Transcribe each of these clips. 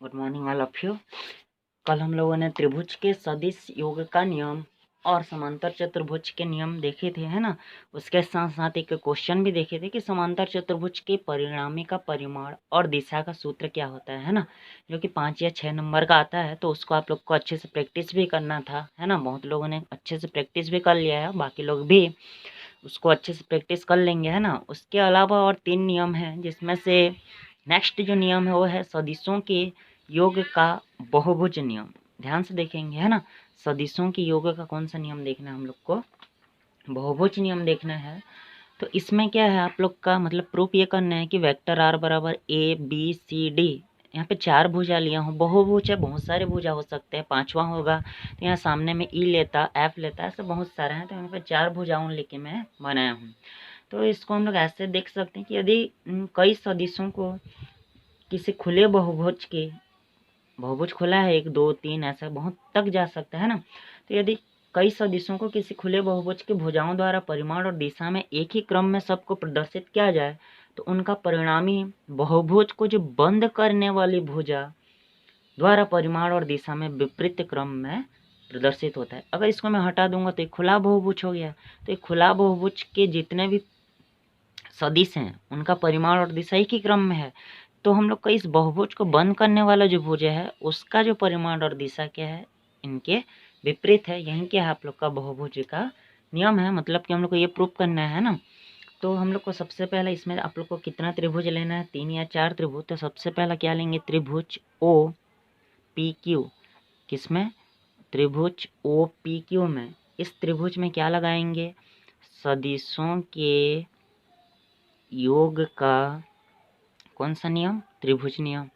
Good morning all of you. कल हम लोगों ने त्रिभुज के सदिश योग का नियम और समांतर चतुर्भुज के नियम देखे थे, है ना। उसके साथ साथ एक क्वेश्चन भी देखे थे कि समांतर चतुर्भुज के परिणामी का परिमाण और दिशा का सूत्र क्या होता है ना, जो कि 5 या 6 नंबर का आता है। तो उसको आप लोग को अच्छे से प्रैक्टिस भी करना था, है ना। बहुत लोगों ने अच्छे से प्रैक्टिस भी कर लिया है, बाकी लोग भी उसको अच्छे से प्रैक्टिस कर लेंगे, है ना। उसके अलावा और 3 नियम हैं, जिसमें से नेक्स्ट जो नियम है वो है सदिशों के योग का बहुभुज नियम। ध्यान से देखेंगे, है ना। सदिशों के योग का कौन सा नियम देखना है हम लोग को? बहुभुज नियम देखना है। तो इसमें क्या है, आप लोग का मतलब प्रूफ ये करना है कि वेक्टर आर बराबर ए बी सी डी। यहाँ पे 4 भुजा लिया हूँ, बहुभुज है, बहुत सारे भुजा हो सकते हैं, 5वां होगा तो यहाँ सामने में ई लेता, एफ लेता, ऐसे बहुत सारे हैं। तो यहाँ पे 4 भुजाओं लेके मैं बनाया हूँ। तो इसको हम लोग ऐसे देख सकते हैं कि यदि कई सदिशों को किसी खुले बहुभुज के, बहुभुज खुला है 1 2 3 ऐसा बहुत तक जा सकता है ना। तो यदि कई सदिशों को किसी खुले बहुभुज की भुजाओं द्वारा परिमाण और दिशा में एक ही क्रम में सबको प्रदर्शित किया जाए तो उनका परिणामी बहुभुज को जो बंद करने वाली भुजा द्वारा परिमाण और दिशा में विपरीत क्रम में प्रदर्शित होता है। अगर इसको मैं हटा दूंगा तो एक खुला बहुभुज हो गया। तो एक खुला बहुभुज के जितने भी सदिश हैं उनका परिमाण और दिशा एक ही क्रम में है। तो हम लोग का इस बहुभुज को बंद करने वाला जो भुज है उसका जो परिमाण और दिशा क्या है, इनके विपरीत है। यही क्या है आप लोग का बहुभुज का नियम है, मतलब कि हम लोग को ये प्रूफ करना है ना। तो हम लोग को सबसे पहले इसमें आप लोग को कितना त्रिभुज लेना है, 3 या 4 त्रिभुज। तो सबसे पहला क्या लेंगे, त्रिभुज ओ पी क्यू। किसमें? त्रिभुज ओ पी क्यू में। इस त्रिभुज में क्या लगाएंगे, सदिशों के योग का कौन सा नियम, त्रिभुज नियम।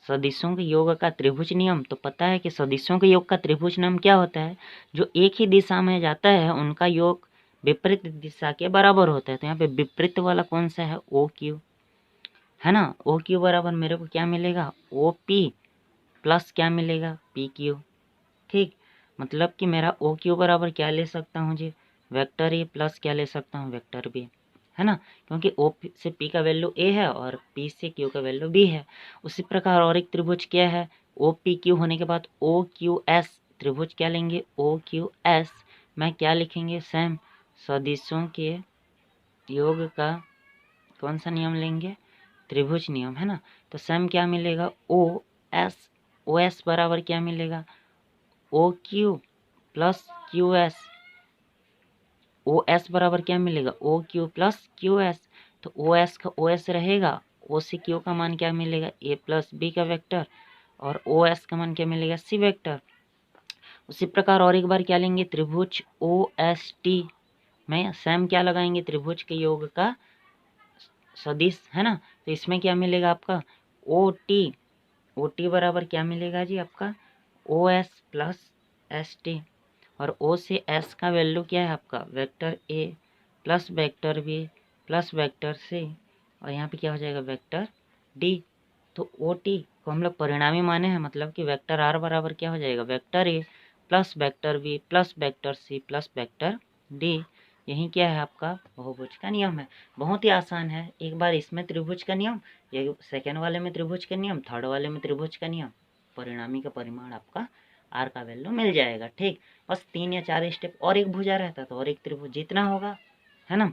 सदिशों के योग का त्रिभुज नियम। तो पता है कि सदिशों के योग का त्रिभुज नियम क्या होता है, जो एक ही दिशा में जाता है उनका योग विपरीत दिशा के बराबर होता है। तो यहाँ पे विपरीत वाला कौन सा है, ओ क्यू, है ना। ओ क्यू बराबर मेरे को क्या मिलेगा, ओ पी प्लस क्या मिलेगा, पी क्यू। ठीक, मतलब कि मेरा ओ क्यू बराबर क्या ले सकता हूँ जी, वेक्टर ए प्लस क्या ले सकता हूँ, वेक्टर बी, है ना। क्योंकि ओ से पी का वैल्यू ए है और पी से क्यू का वैल्यू बी है। उसी प्रकार और एक त्रिभुज क्या है, ओ पी क्यू होने के बाद ओ क्यू एस त्रिभुज क्या लेंगे, ओ क्यू एस में क्या लिखेंगे, सेम सदिशों के योग का कौन सा नियम लेंगे, त्रिभुज नियम, है ना। तो सेम क्या मिलेगा, ओ एस बराबर क्या मिलेगा, O Q plus Q S. O S बराबर क्या मिलेगा, O Q plus Q S. तो ओ एस का ओ एस रहेगा, ओ से क्यू का मान क्या मिलेगा, ए प्लस बी का वेक्टर, और ओ एस का मान क्या मिलेगा, सी वेक्टर। उसी प्रकार और एक बार क्या लेंगे, त्रिभुज ओ एस टी में सेम क्या लगाएंगे, त्रिभुज के योग का सदिश, है ना। तो इसमें क्या मिलेगा आपका, ओ टी बराबर क्या मिलेगा जी आपका, O S plus S T. और ओ से एस का वैल्यू क्या है आपका, vector A plus vector B plus vector C, और यहाँ पे क्या हो जाएगा, वेक्टर डी। तो ओ टी को हम लोग परिणामी माने हैं, मतलब कि वेक्टर आर बराबर क्या हो जाएगा, vector A plus vector B plus vector C plus vector D. यही क्या है आपका बहुभुज का नियम है। बहुत ही आसान है। एक बार इसमें त्रिभुज का नियम, ये सेकेंड वाले में त्रिभुज का नियम, थर्ड वाले में त्रिभुज का नियम, परिणामी का परिमाण आपका आर का वैल्यू मिल जाएगा। ठीक, बस 3 या 4 स्टेप और एक भुजा रहता तो और एक त्रिभुज जितना होगा, है ना।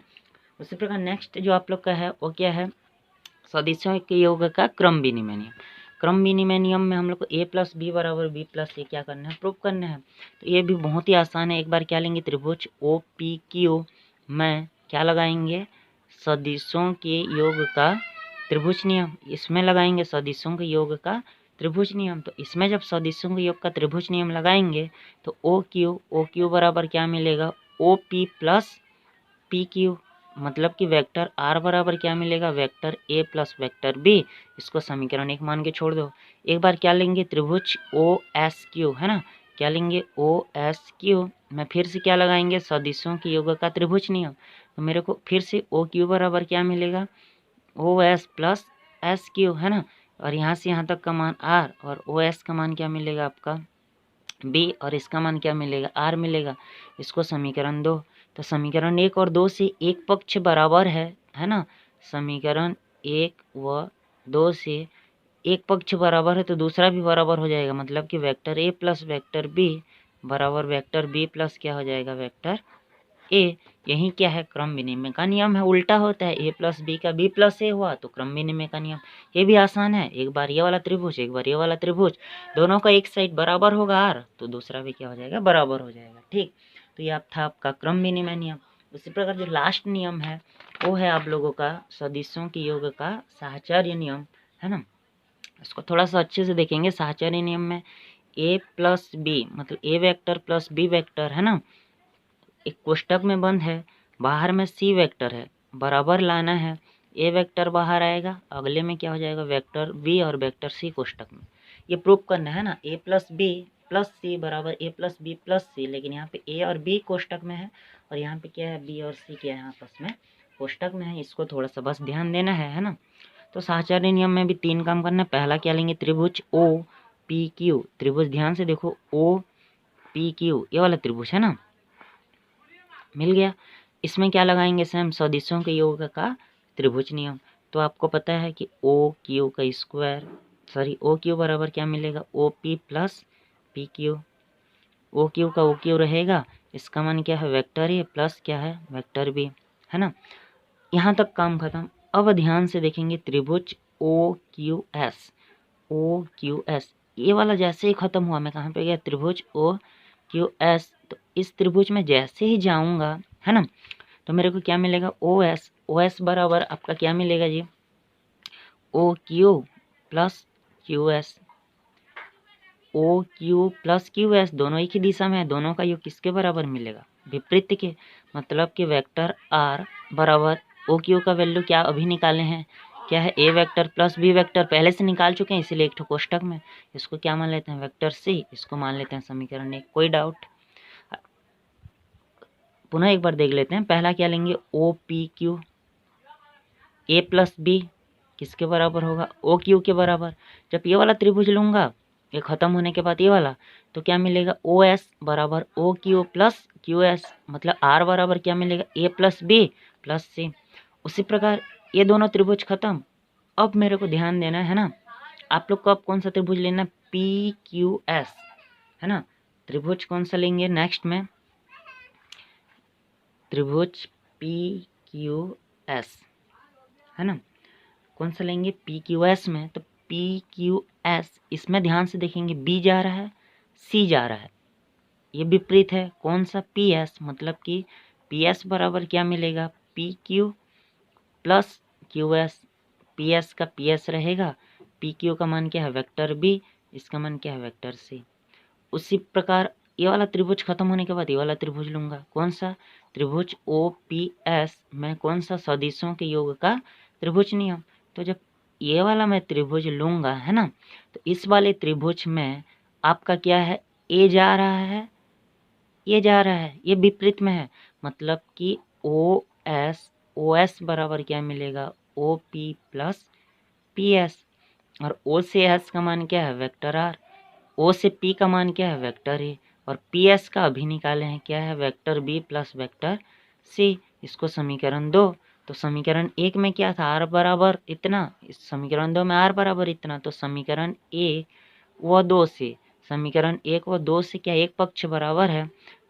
उसी प्रकार नेक्स्ट जो आप लोग का है वो क्या है, सदिशों के योग का क्रम विनिमय नियम। क्रम विनिमय नियम में हम लोग को ए प्लस बी बराबर बी प्लस सी क्या करना है, प्रूव करना है। तो ये भी बहुत ही आसान है। एक बार क्या लेंगे, त्रिभुज ओ पी क्यू में क्या लगाएंगे, सदिशों के योग का त्रिभुज नियम। इसमें लगाएंगे सदिशों के योग का त्रिभुज नियम। तो इसमें जब सदिशों के योग का त्रिभुज नियम लगाएंगे तो ओ क्यू बराबर क्या मिलेगा, O P plus P Q, मतलब कि वेक्टर आर बराबर क्या मिलेगा, vector A plus vector B. इसको समीकरण 1 मान के छोड़ दो। एक बार क्या लेंगे, त्रिभुज ओ एस क्यू, है ना। क्या लेंगे, ओ एस क्यू में फिर से क्या लगाएंगे, सदिशों के योग का त्रिभुज नियम। तो मेरे को फिर से ओ क्यू बराबर क्या मिलेगा, O S plus S Q, है ना। और यहाँ से यहाँ तक का मान आर, और ओ एस का मान क्या मिलेगा आपका बी, और इसका मान क्या मिलेगा, आर मिलेगा। इसको समीकरण 2। तो समीकरण 1 और 2 से एक पक्ष बराबर है ना। समीकरण 1 व 2 से एक पक्ष बराबर है तो दूसरा भी बराबर हो जाएगा, मतलब कि vector A plus vector B बराबर वेक्टर बी प्लस क्या हो जाएगा, वेक्टर ए। यही क्या है, क्रम विनिमय का नियम है। उल्टा होता है, ए प्लस बी का बी प्लस ए हुआ तो क्रम विनिमय का नियम। ये भी आसान है, एक बार ये वाला त्रिभुज एक बार ये वाला त्रिभुज, दोनों का एक साइड बराबर होगा आर तो दूसरा भी क्या हो जाएगा, बराबर हो जाएगा। ठीक, तो ये आप था आपका क्रम विनिमय नियम। उसी प्रकार जो लास्ट नियम है वो है आप लोगों का सदिशों के योग का साहचर्य नियम, है ना। इसको थोड़ा सा अच्छे से देखेंगे। साहचर्य नियम में ए प्लस बी मतलब ए वेक्टर प्लस बी वेक्टर, है ना, एक कोष्टक में बंद है, बाहर में सी वेक्टर है, बराबर लाना है। ए वेक्टर बाहर आएगा, अगले में क्या हो जाएगा, वेक्टर बी और वेक्टर सी कोष्टक में। ये प्रूव करना है ना, ए प्लस बी प्लस सी बराबर ए प्लस बी प्लस सी, लेकिन यहाँ पे ए और बी कोष्टक में है और यहाँ पे क्या है, बी और सी क्या है, आपस में कोष्टक में है। इसको थोड़ा सा बस ध्यान देना है ना। तो साहचर्य नियम में भी 3 काम करना है। पहला क्या लेंगे, त्रिभुज ओ पी क्यू, त्रिभुज ध्यान से देखो ओ पी क्यू, ये वाला त्रिभुज है ना, मिल गया। इसमें क्या लगाएंगे, सेम सदिशों के योग का त्रिभुज नियम। तो आपको पता है कि ओ क्यू का स्क्वायर, सॉरी ओ क्यू बराबर क्या मिलेगा, O P plus P Q. O Q का ओ क्यू रहेगा, इसका मान क्या है, वेक्टर ए प्लस क्या है, वेक्टर बी, है ना। यहाँ तक काम खत्म। अब ध्यान से देखेंगे त्रिभुज O Q S, O Q S, ये वाला जैसे ही खत्म हुआ, मैं कहाँ पे गया, त्रिभुज ओ क्यू एस। तो इस त्रिभुज में जैसे ही जाऊंगा, है ना, तो मेरे को क्या मिलेगा, ओ एस। ओ एस बराबर आपका क्या मिलेगा जी, O Q plus Q S. O Q plus Q S दोनों एक ही दिशा में है, दोनों का योग किसके बराबर मिलेगा, विपरीत के। मतलब कि वेक्टर आर बराबर ओ क्यू का वैल्यू क्या अभी निकाले हैं, क्या है, ए वेक्टर प्लस बी वेक्टर पहले से निकाल चुके हैं, इसीलिए एक ठो कोष्टक में। इसको क्या मान लेते हैं, वेक्टर सी, इसको मान लेते हैं समीकरण 1। कोई डाउट, पुनः एक बार देख लेते हैं। पहला क्या लेंगे, ओ पी क्यू, ए प्लस बी किसके बराबर होगा, ओ क्यू के बराबर। जब ये वाला त्रिभुज लूंगा, ये खत्म होने के बाद ये वाला, तो क्या मिलेगा, ओ एस बराबर O Q plus Q S, मतलब आर बराबर क्या मिलेगा, A plus B plus C. उसी प्रकार ये दोनों त्रिभुज खत्म। अब मेरे को ध्यान देना है ना, आप लोग को अब कौन सा त्रिभुज लेना, पी क्यू एस, है ना। त्रिभुज कौन सा लेंगे नेक्स्ट में, त्रिभुज पी क्यू एस, है ना, कौन सा लेंगे, पी क्यू एस में। तो पी क्यू एस, इसमें ध्यान से देखेंगे बी जा रहा है सी जा रहा है, ये विपरीत है। कौन सा, पी एस, मतलब कि पी एस बराबर क्या मिलेगा, P Q plus Q S. P S का पी एस रहेगा, पी क्यू का मान क्या है, वेक्टर बी, इसका मान क्या है, वेक्टर सी। उसी प्रकार ये वाला त्रिभुज खत्म होने के बाद ये वाला त्रिभुज लूंगा, कौन सा, त्रिभुज ओ पी एस में कौन सा, सदिशों के योग का त्रिभुज नियम। तो जब ये वाला मैं त्रिभुज लूंगा, है ना, तो इस वाले त्रिभुज में आपका क्या है, ए जा रहा है, ये जा रहा है, ये विपरीत में है। मतलब कि ओ एस बराबर क्या मिलेगा, O P plus P S. और ओ से एस का मान क्या है, वेक्टर आर। ओ से पी का मान क्या है, वेक्टर ए। और पी एस का अभी निकाले हैं, क्या है, vector B plus vector C. इसको समीकरण 2, तो समीकरण 1 में क्या था, आर बराबर इतना, इस समीकरण 2 में आर बराबर इतना। तो समीकरण 1 व 2 से, समीकरण 1 व 2 से क्या एक पक्ष बराबर है,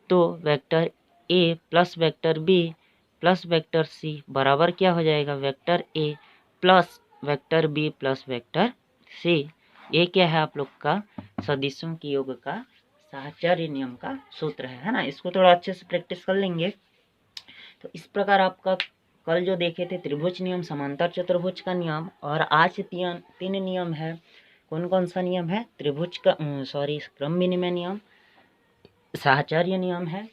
तो vector A plus vector B plus vector C बराबर क्या हो जाएगा, vector A plus vector B plus vector C. ये क्या है आप लोग का सदिशों की योग का साहचर्य नियम का सूत्र है ना। इसको थोड़ा अच्छे से प्रैक्टिस कर लेंगे। तो इस प्रकार आपका कल जो देखे थे त्रिभुज नियम, समांतर चतुर्भुज का नियम, और आज 3 नियम है। कौन कौन सा नियम है, त्रिभुज का सॉरी क्रम विनिमय नियम, साहचर्य नियम है,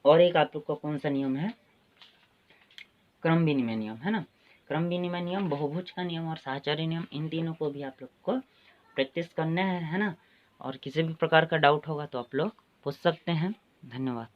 और एक आप लोग का कौन सा नियम है, क्रम विनिमय नियम, है ना। क्रम विनिमय नियम, बहुभुज का नियम और साहचर्य नियम, इन तीनों को भी आप लोग को प्रैक्टिस करना है ना। और किसी भी प्रकार का डाउट होगा तो आप लोग पूछ सकते हैं। धन्यवाद।